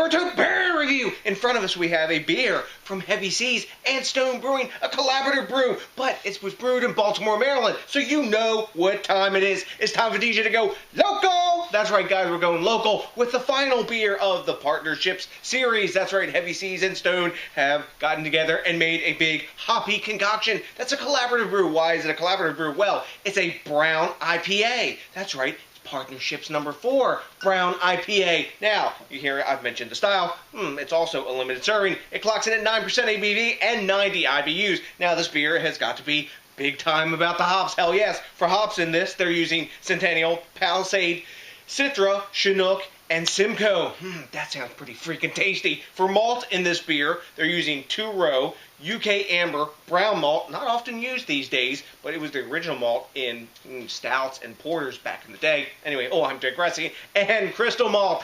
BrewTube beer review. In front of us we have a beer from Heavy Seas and Stone Brewing, a collaborative brew, but it was brewed in Baltimore, Maryland, so you know what time it is. It's time for DJ to go local. That's right, guys, we're going local with the final beer of the Partnerships series. That's right, Heavy Seas and Stone have gotten together and made a big hoppy concoction. That's a collaborative brew. Why is it a collaborative brew? Well, it's a brown IPA. That's right. Partnerships number 4, Brown IPA. Now, you hear I've mentioned the style. It's also a limited serving. It clocks in at 9% ABV and 90 IBUs. Now, this beer has got to be big time about the hops. Hell yes. For hops in this, they're using Centennial, Palisade, Citra, Chinook, and Simcoe. That sounds pretty freaking tasty. For malt in this beer, they're using 2-row UK Amber brown malt, not often used these days, but it was the original malt in stouts and porters back in the day. Anyway, I'm digressing. And crystal malt.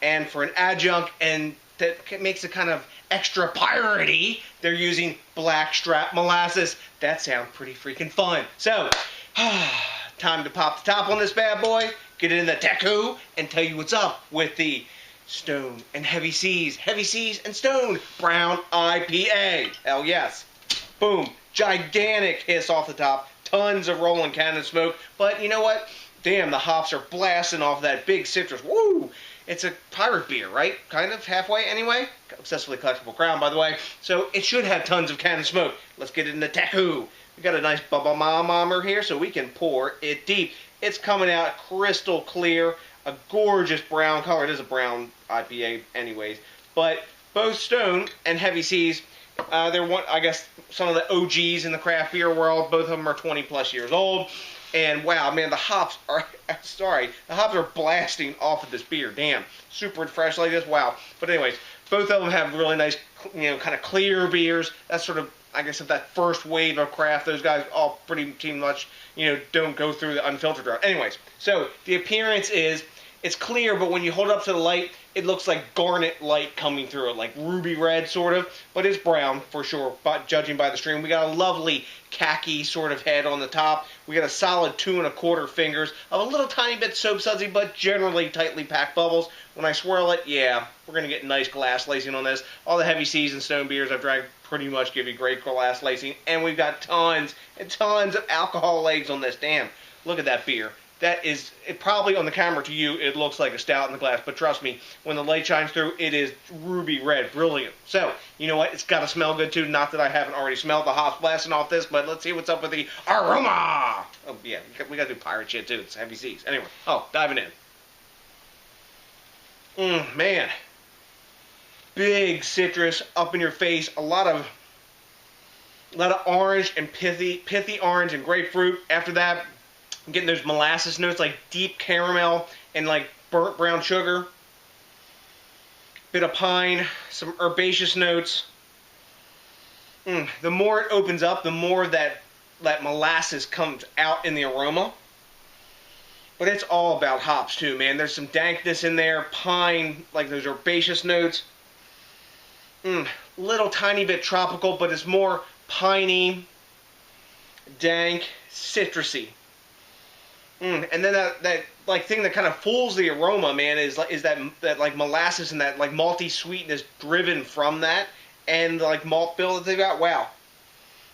And for an adjunct, and that makes it kind of extra piratey, they're using Blackstrap Molasses. That sounds pretty freaking fun. So, time to pop the top on this bad boy, get it in the deku, and tell you what's up with the Stone and Heavy Seas and Stone Brown IPA. Hell yes. Boom. Gigantic hiss off the top. Tons of rolling cannon smoke. But you know what? Damn, the hops are blasting off that big citrus. Woo! It's a pirate beer, right? Kind of, halfway anyway. Obsessively collectible crown, by the way. So it should have tons of cannon smoke. Let's get it in the teku. We got a nice bubble bomber here so we can pour it deep. It's coming out crystal clear. A gorgeous brown color. It is a brown IPA anyways. But both Stone and Heavy Seas, they're I guess some of the OGs in the craft beer world. Both of them are 20 plus years old. And wow, man, the hops are, the hops are blasting off of this beer. Damn, super fresh like this. Wow. But anyways, both of them have really nice, kind of clear beers. That's sort of, I guess, of that first wave of craft. Those guys all pretty much, don't go through the unfiltered route. Anyways, so the appearance is, it's clear, but when you hold it up to the light, it looks like garnet light coming through it, like ruby red sort of, but it's brown for sure, but judging by the stream. We got a lovely khaki sort of head on the top. We got a solid 2 1/4 fingers of a little tiny bit soap sudsy, but generally tightly packed bubbles. When I swirl it, yeah, we're going to get nice glass lacing on this. All the Heavy Seas and Stone beers I've drank pretty much give you great glass lacing, and we've got tons and tons of alcohol legs on this. Damn, look at that beer. That is, it probably on the camera to you, it looks like a stout in the glass, but trust me, when the light shines through, it is ruby red, brilliant. So, you know what, it's got to smell good too, not that I haven't already smelled the hops blasting off this, but let's see what's up with the aroma! Oh yeah, we got to do pirate shit too, it's Heavy Seas. Anyway, diving in. Man. Big citrus, up in your face, a lot of orange and pithy orange and grapefruit. After that, I'm getting those molasses notes, like deep caramel and like burnt brown sugar. Bit of pine, some herbaceous notes. The more it opens up, the more that molasses comes out in the aroma. But it's all about hops too, man. There's some dankness in there, pine, like those herbaceous notes. Little tiny bit tropical, but it's more piney, dank, citrusy. And then that like thing that kind of fools the aroma, man, is that like molasses and that like malty sweetness driven from that, and the like malt bill that they got. Wow,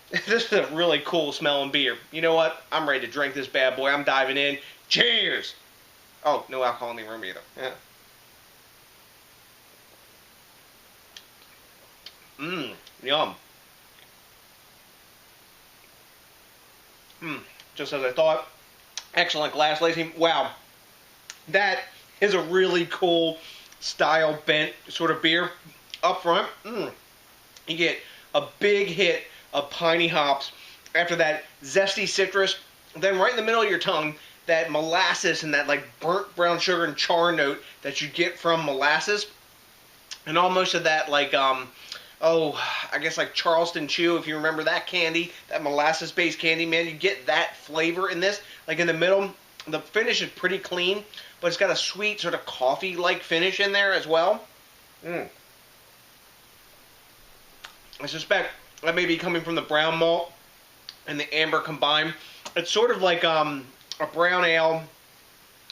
this is a really cool smelling beer. You know what? I'm ready to drink this bad boy. I'm diving in. Cheers! Oh, no alcohol in the room either. Yeah. Yum. Just as I thought. Excellent glass lacing. Wow. That is a really cool style bent sort of beer. Up front, you get a big hit of piney hops. After that, zesty citrus. Then right in the middle of your tongue, that molasses and that like burnt brown sugar and char note that you get from molasses. And almost of that like, I guess like Charleston Chew, if you remember that candy, that molasses-based candy, man, you get that flavor in this. Like in the middle, the finish is pretty clean, but it's got a sweet sort of coffee-like finish in there as well. I suspect that may be coming from the brown malt and the amber combined. It's sort of like a brown ale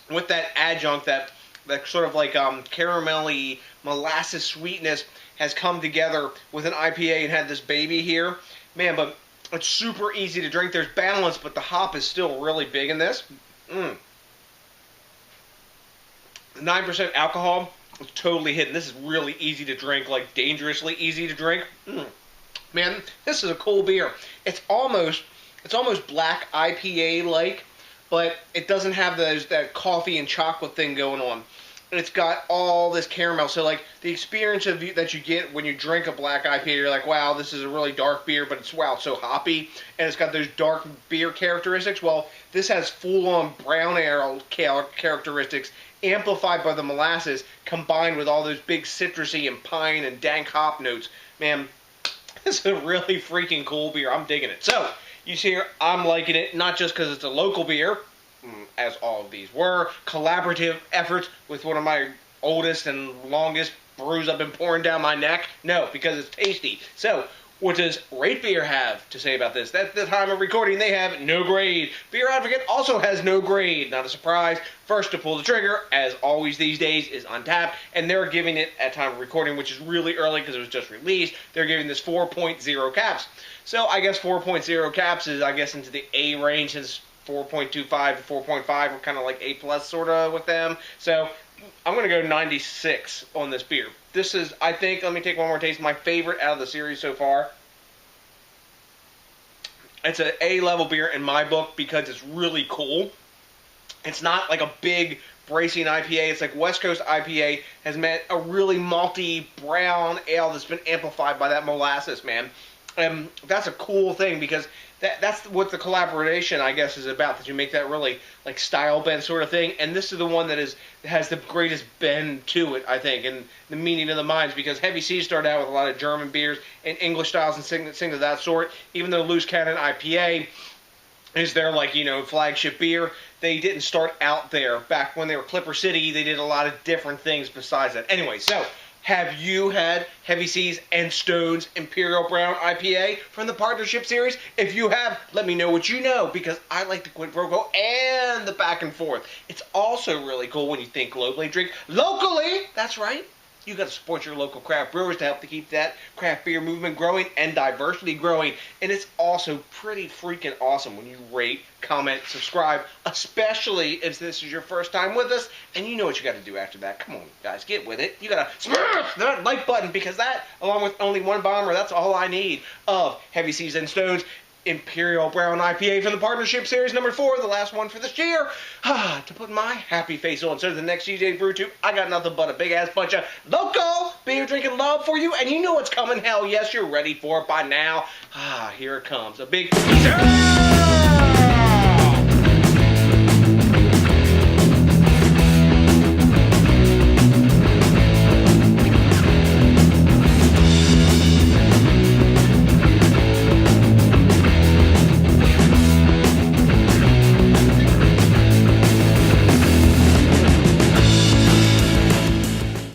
with that adjunct, that that sort of like caramelly molasses sweetness has come together with an IPA and had this baby here. Man, but it's super easy to drink. There's balance, but the hop is still really big in this. 9% alcohol is totally hidden. This is really easy to drink, like dangerously easy to drink. Man, this is a cool beer. It's almost black IPA-like, but it doesn't have that coffee and chocolate thing going on. And it's got all this caramel. So, like, the experience that you get when you drink a black IPA, you're like, wow, this is a really dark beer, but it's, wow, so hoppy. And it's got those dark beer characteristics. Well, this has full-on brown ale characteristics amplified by the molasses, combined with all those big citrusy and pine and dank hop notes. Man, this is a really freaking cool beer. I'm digging it. So, you see here, I'm liking it, not just because it's a local beer, as all of these were, collaborative efforts with one of my oldest and longest brews I've been pouring down my neck. No, because it's tasty. So, what does Rate Beer have to say about this? At the time of recording, they have no grade. Beer Advocate also has no grade. Not a surprise. First to pull the trigger, as always these days, is Untapped, and they're giving it, at time of recording, which is really early because it was just released, they're giving this 4.0 caps. So I guess 4.0 caps is, I guess, into the A range, since 4.25 to 4.5 are kind of like A+ sort of with them. So I'm going to go 96 on this beer. This is, I think, let me take one more taste, my favorite out of the series so far. It's an A-level beer in my book because it's really cool. It's not like a big bracing IPA. It's like West Coast IPA has met a really malty brown ale that's been amplified by that molasses, man. That's a cool thing because that's what the collaboration, I guess, is about, that you make that really like style bend sort of thing. And this is the one that has the greatest bend to it, I think, and the meaning of the minds, because Heavy Seas started out with a lot of German beers and English styles and things of that sort. Even though Loose Cannon IPA is their, like, you know, flagship beer, they didn't start out there. Back when they were Clipper City, they did a lot of different things besides that. Anyway, so have you had Heavy Seas and Stone's Imperial Brown IPA from the Partnership Series? If you have, let me know what you know, because I like the quid pro quo and the back and forth. It's also really cool when you think locally. Drink locally! That's right. You got to support your local craft brewers to help to keep that craft beer movement growing and diversity growing. And it's also pretty freaking awesome when you rate, comment, subscribe, especially if this is your first time with us. And you know what you got to do after that. Come on, guys, get with it. You got to smash that like button, because that, along with only one bomber, that's all I need of Heavy Seas and Stones Imperial Brown IPA from the Partnership Series number 4, the last one for this year, to put my happy face on. So the next DJs BrewTube, I got nothing but a big-ass bunch of local beer drinking love for you, and you know what's coming. Hell yes, you're ready for it by now. Here it comes. A big...